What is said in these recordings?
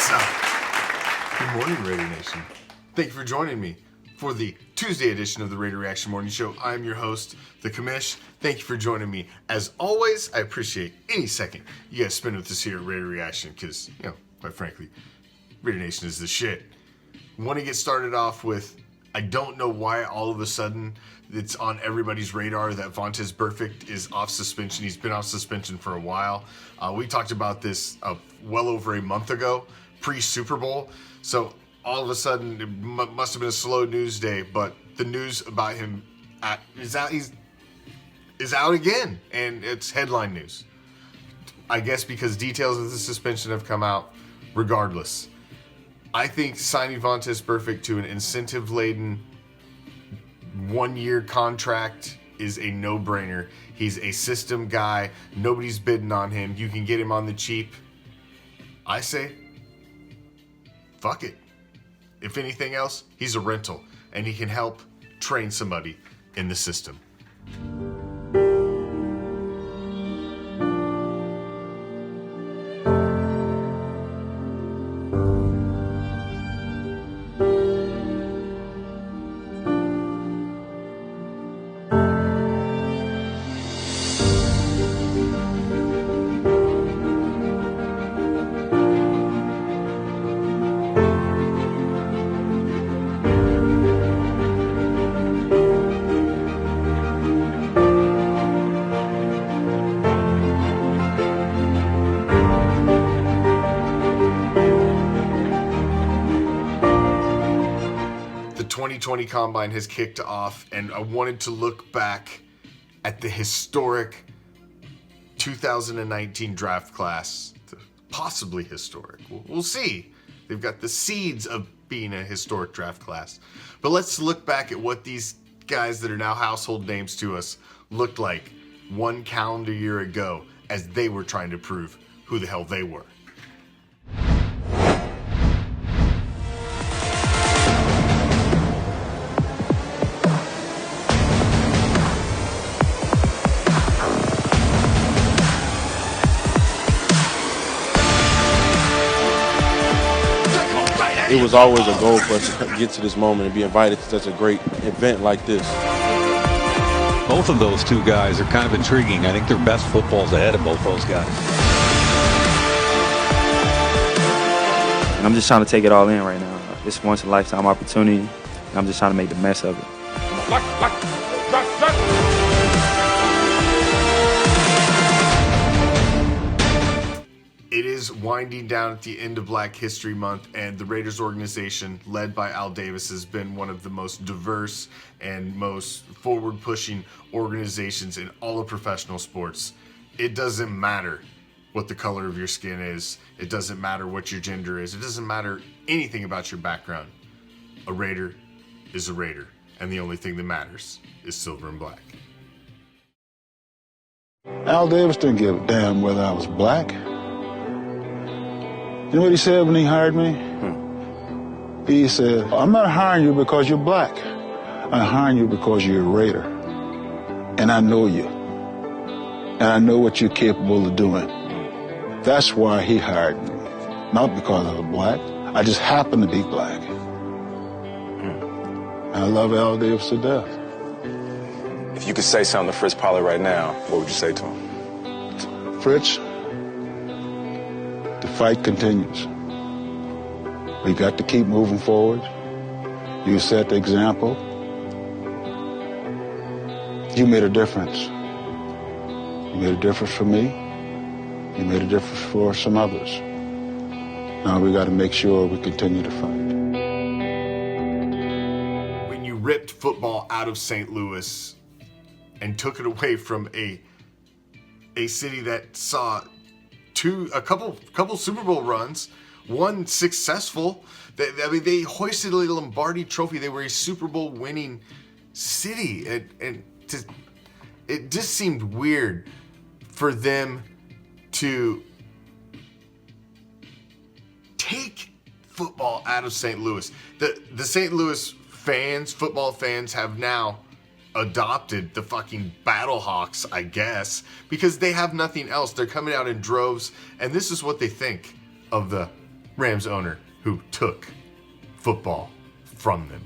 What's up? Good morning, Raider Nation. Thank you for joining me for the Tuesday edition of the Raider Reaction Morning Show. I'm your host, the Commish. Thank you for joining me. As always, I appreciate any second you guys spend with us here at Raider Reaction because, quite frankly, Raider Nation is the shit. Want to get started off with, I don't know why all of a sudden it's on everybody's radar that Vontaze Burfict is off suspension. He's been off suspension for a while. We talked about this well over a month ago, pre-Super Bowl. So all of a sudden, it must have been a slow news day, but the news about him is out again, and it's headline news. I guess because details of the suspension have come out regardless. I think signing Vontaze Burfict to an incentive-laden one-year contract is a no-brainer. He's a system guy. Nobody's bidding on him. You can get him on the cheap. I say, fuck it. If anything else, he's a rental, and he can help train somebody in the system. The 2020 Combine has kicked off, and I wanted to look back at the historic 2019 draft class. Possibly historic. We'll see. They've got the seeds of being a historic draft class. But let's look back at what these guys that are now household names to us looked like one calendar year ago as they were trying to prove who the hell they were. It was always a goal for us to get to this moment and be invited to such a great event like this. Both of those two guys are kind of intriguing. I think their best football's ahead of both those guys. And I'm just trying to take it all in right now. It's once in a lifetime opportunity, and I'm just trying to make the mess of it. It is winding down at the end of Black History Month, and the Raiders organization, led by Al Davis, has been one of the most diverse and most forward-pushing organizations in all of professional sports. It doesn't matter what the color of your skin is. It doesn't matter what your gender is. It doesn't matter anything about your background. A Raider is a Raider, and the only thing that matters is silver and black. Al Davis didn't give a damn whether I was black. You know what he said when he hired me? He said, I'm not hiring you because you're black. I'm hiring you because you're a Raider. And I know you. And I know what you're capable of doing. That's why he hired me. Not because I was black. I just happen to be black. And I love Al Davis to death. If you could say something to Fritz Pollard right now, what would you say to him? Fritz, the fight continues. We got to keep moving forward. You set the example. You made a difference. You made a difference for me. You made a difference for some others. Now we got to make sure we continue to fight. When you ripped football out of St. Louis and took it away from a city that saw a couple Super Bowl runs, one successful. They hoisted a Lombardi trophy. They were a Super Bowl winning city, and it just seemed weird for them to take football out of St. Louis. The St. Louis football fans have now adopted the fucking Battlehawks, I guess, because they have nothing else. They're coming out in droves, and this is what they think of the Rams owner who took football from them.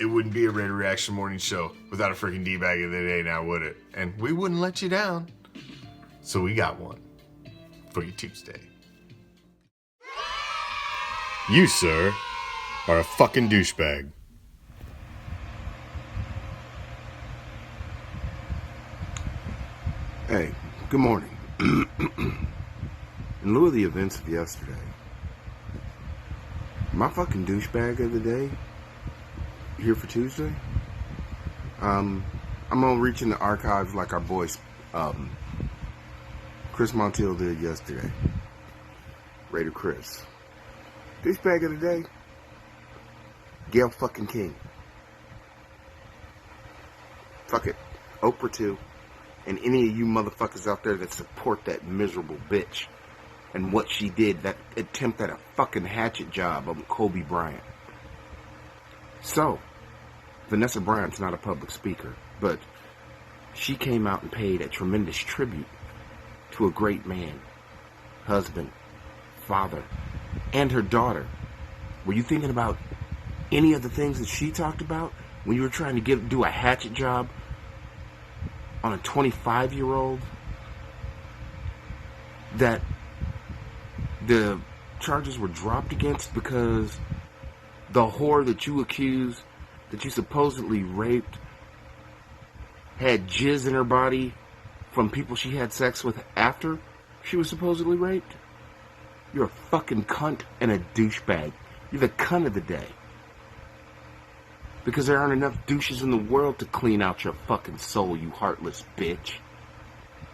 It wouldn't be a Raider Reaction morning show without a freaking D-bag of the day now, would it? And we wouldn't let you down. So we got one for you Tuesday. You, sir, are a fucking douchebag. Hey, good morning. In lieu of the events of yesterday, my fucking douchebag of the day here for Tuesday, I'm gonna reach in the archives like our boy Chris Montiel did yesterday. Raider Chris. Douchebag of the day, Gail fucking King. Fuck it. Oprah too. And any of you motherfuckers out there that support that miserable bitch and what she did, that attempt at a fucking hatchet job on Kobe Bryant. So, Vanessa Bryant's not a public speaker, but she came out and paid a tremendous tribute to a great man, husband, father, and her daughter. Were you thinking about any of the things that she talked about when you were trying to do a hatchet job on a 25-year-old that the charges were dropped against because the whore that you accused, that you supposedly raped, had jizz in her body from people she had sex with after she was supposedly raped? You're a fucking cunt and a douchebag. You're the cunt of the day. Because there aren't enough douches in the world to clean out your fucking soul, you heartless bitch.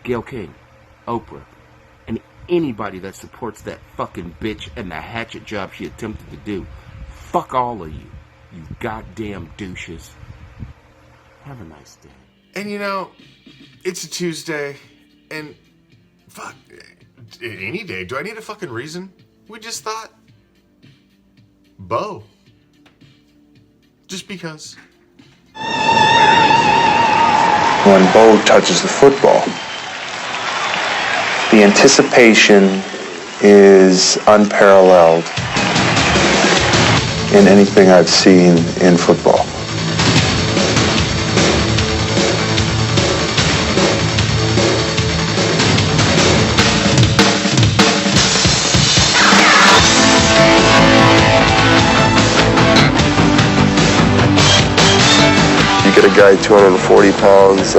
Gail King, Oprah, and anybody that supports that fucking bitch and the hatchet job she attempted to do. Fuck all of you, you goddamn douches. Have a nice day. And you know, it's a Tuesday, and fuck, any day. Do I need a fucking reason? We just thought, Bo. Just because. When Bo touches the football, the anticipation is unparalleled in anything I've seen in football. Get a guy 240 pounds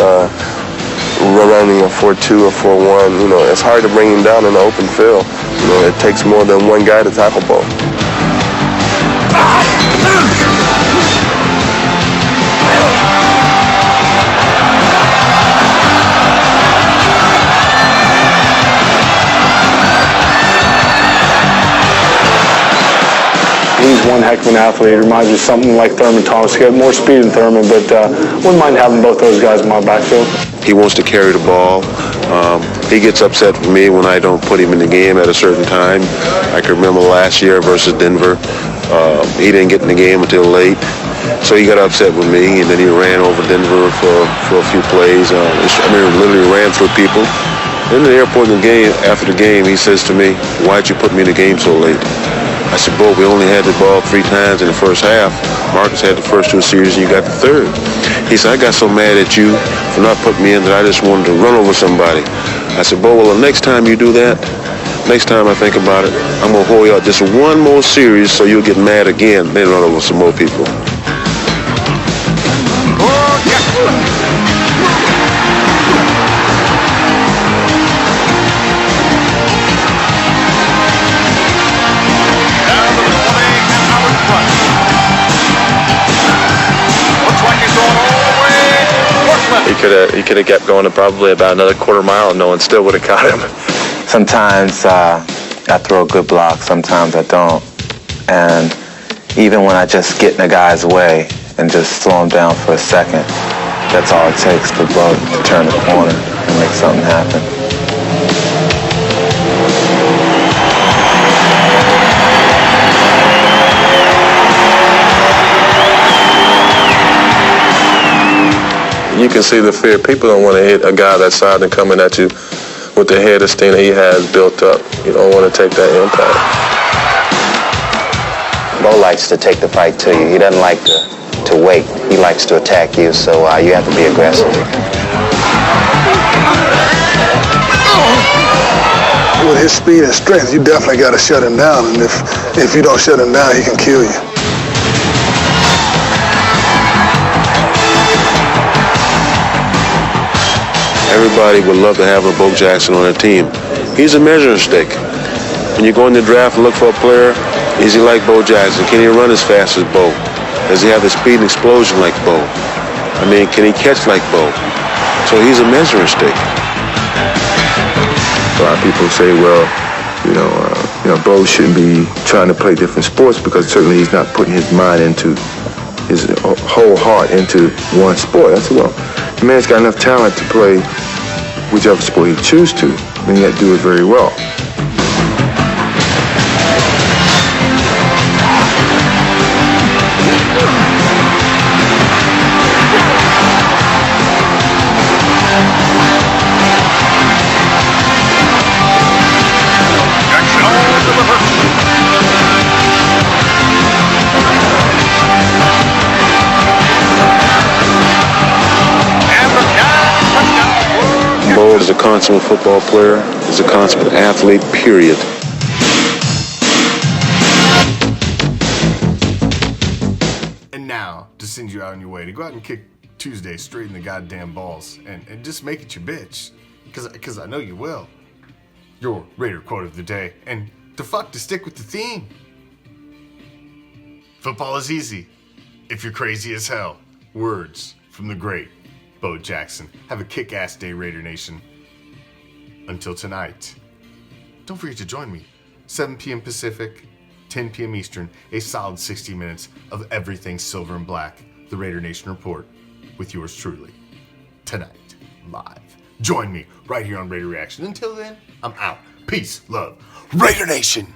running a 4.2 or 4.1, you know, it's hard to bring him down in the open field. You know, it takes more than one guy to tackle Bo. He's one heck of an athlete. He reminds me of something like Thurman Thomas. He got more speed than Thurman, but wouldn't mind having both those guys in my backfield. He wants to carry the ball. He gets upset with me when I don't put him in the game at a certain time. I can remember last year versus Denver. He didn't get in the game until late, so he got upset with me, and then he ran over Denver for a few plays. Literally ran through people. In the airport in the game, after the game, he says to me, "Why'd you put me in the game so late?" I said, "Bo, we only had the ball 3 times in the first half. Marcus had the first 2 series, and you got the third." He said, "I got so mad at you for not putting me in that I just wanted to run over somebody." I said, "Bo, well, the next time you do that, next time I think about it, I'm going to hold you out just 1 more series so you'll get mad again, then run over some more people." He could have kept going probably about another quarter mile and no one still would have caught him. Sometimes I throw a good block, sometimes I don't. And even when I just get in a guy's way and just slow him down for a second, that's all it takes for Bo to turn the corner and make something happen. You can see the fear. People don't want to hit a guy that side and coming at you with the head of steam that he has built up. You don't want to take that impact. Bo likes to take the fight to you. He doesn't like to wait. He likes to attack you, so you have to be aggressive. With his speed and strength, you definitely got to shut him down. And if you don't shut him down, he can kill you. Everybody would love to have a Bo Jackson on their team. He's a measuring stick. When you go in the draft and look for a player, is he like Bo Jackson? Can he run as fast as Bo? Does he have the speed and explosion like Bo? Can he catch like Bo? So he's a measuring stick. A lot of people say, well, Bo shouldn't be trying to play different sports because certainly he's not putting his mind into his whole heart into one sport. I said, well, the man's got enough talent to play whichever sport he chooses to, and yet do it very well. Bo is a consummate football player. He's a consummate athlete, period. And now, to send you out on your way, to go out and kick Tuesday straight in the goddamn balls and just make it your bitch. Because I know you will. Your Raider quote of the day. And to stick with the theme. Football is easy if you're crazy as hell. Words from the great Bo Jackson. Have a kick-ass day, Raider Nation. Until tonight, don't forget to join me. 7 p.m. Pacific, 10 p.m. Eastern. A solid 60 minutes of everything silver and black. The Raider Nation Report with yours truly. Tonight, live. Join me right here on Raider Reaction. Until then, I'm out. Peace, love, Raider Nation.